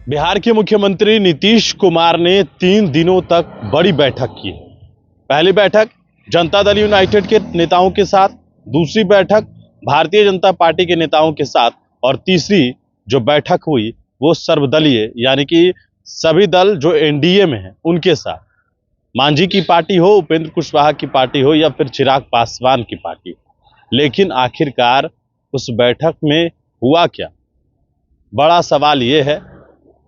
बिहार के मुख्यमंत्री नीतीश कुमार ने 3 दिनों तक बड़ी बैठक की। पहली बैठक जनता दल यूनाइटेड के नेताओं के साथ, दूसरी बैठक भारतीय जनता पार्टी के नेताओं के साथ और तीसरी जो बैठक हुई वो सर्वदलीय यानी कि सभी दल जो एनडीए में हैं उनके साथ। मांझी की पार्टी हो, उपेंद्र कुशवाहा की पार्टी हो या फिर चिराग पासवान की पार्टी हो, लेकिन आखिरकार उस बैठक में हुआ क्या? बड़ा सवाल ये है।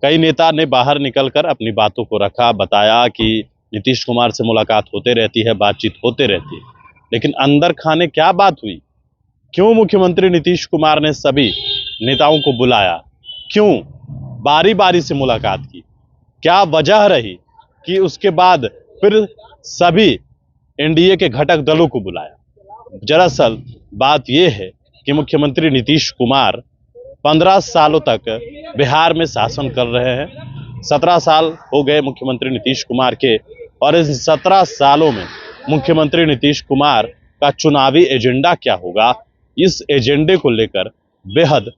कई नेता ने बाहर निकलकर अपनी बातों को रखा, बताया कि नीतीश कुमार से मुलाकात होते रहती है, बातचीत होते रहती है, लेकिन अंदर खाने क्या बात हुई? क्यों मुख्यमंत्री नीतीश कुमार ने सभी नेताओं को बुलाया? क्यों बारी बारी से मुलाकात की? क्या वजह रही कि उसके बाद फिर सभी एनडीए के घटक दलों को बुलाया? दरअसल बात यह है कि मुख्यमंत्री नीतीश कुमार 15 सालों तक बिहार में शासन कर रहे हैं। 17 साल हो गए मुख्यमंत्री नीतीश कुमार के, और इस 17 सालों में मुख्यमंत्री नीतीश कुमार का चुनावी एजेंडा क्या होगा, इस एजेंडे को लेकर बेहद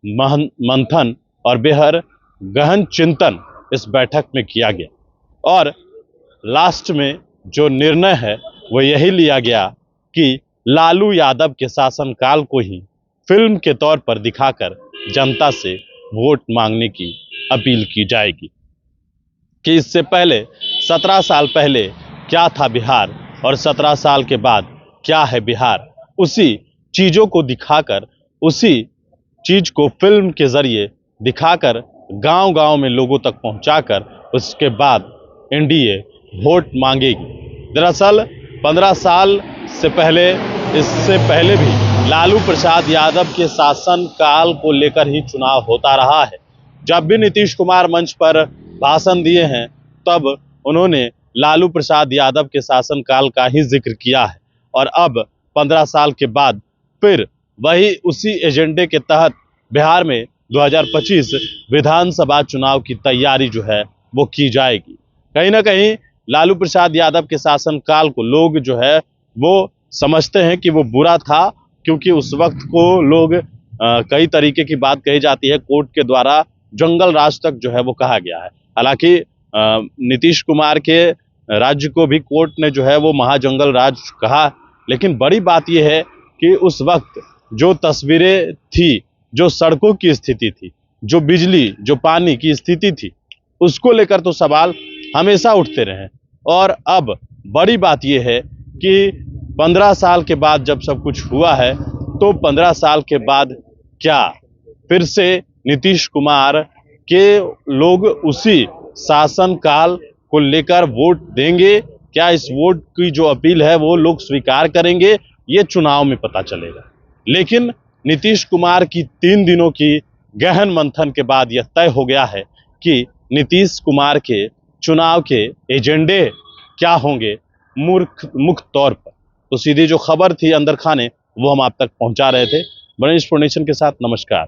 मंथन और बेहद गहन चिंतन इस बैठक में किया गया। और लास्ट में जो निर्णय है वो यही लिया गया कि लालू यादव के शासनकाल को ही फिल्म के तौर पर दिखाकर जनता से वोट मांगने की अपील की जाएगी। कि इससे पहले 17 साल पहले क्या था बिहार और 17 साल के बाद क्या है बिहार, उसी चीजों को दिखाकर, उसी चीज को फिल्म के जरिए दिखाकर, गांव-गांव में लोगों तक पहुंचाकर उसके बाद एनडीए वोट मांगेगी। दरअसल 15 साल से पहले, इससे पहले भी लालू प्रसाद यादव के शासन काल को लेकर ही चुनाव होता रहा है। जब भी नीतीश कुमार मंच पर भाषण दिए हैं तब उन्होंने लालू प्रसाद यादव के शासन काल का ही जिक्र किया है। और अब 15 साल के बाद फिर वही उसी एजेंडे के तहत बिहार में 2025 विधानसभा चुनाव की तैयारी जो है वो की जाएगी। कहीं ना कहीं लालू प्रसाद यादव के शासन काल को लोग जो है वो समझते हैं कि वो बुरा था, क्योंकि उस वक्त को लोग कई तरीके की बात कही जाती है, कोर्ट के द्वारा जंगल राज तक जो है वो कहा गया है। हालांकि नीतीश कुमार के राज्य को भी कोर्ट ने जो है वो महाजंगल राज कहा, लेकिन बड़ी बात यह है कि उस वक्त जो तस्वीरें थी, जो सड़कों की स्थिति थी, जो बिजली, जो पानी की स्थिति थी, उसको लेकर तो सवाल हमेशा उठते रहे। और अब बड़ी बात यह है कि 15 साल के बाद जब सब कुछ हुआ है तो 15 साल के बाद क्या फिर से नीतीश कुमार के लोग उसी शासन काल को लेकर वोट देंगे? क्या इस वोट की जो अपील है वो लोग स्वीकार करेंगे? ये चुनाव में पता चलेगा। लेकिन नीतीश कुमार की 3 दिनों की गहन मंथन के बाद यह तय हो गया है कि नीतीश कुमार के चुनाव के एजेंडे क्या होंगे मुख्य तौर पर। तो सीधी जो खबर थी अंदर खाने वो हम आप तक पहुंचा रहे थे। गणेश फाउंडेशन के साथ नमस्कार।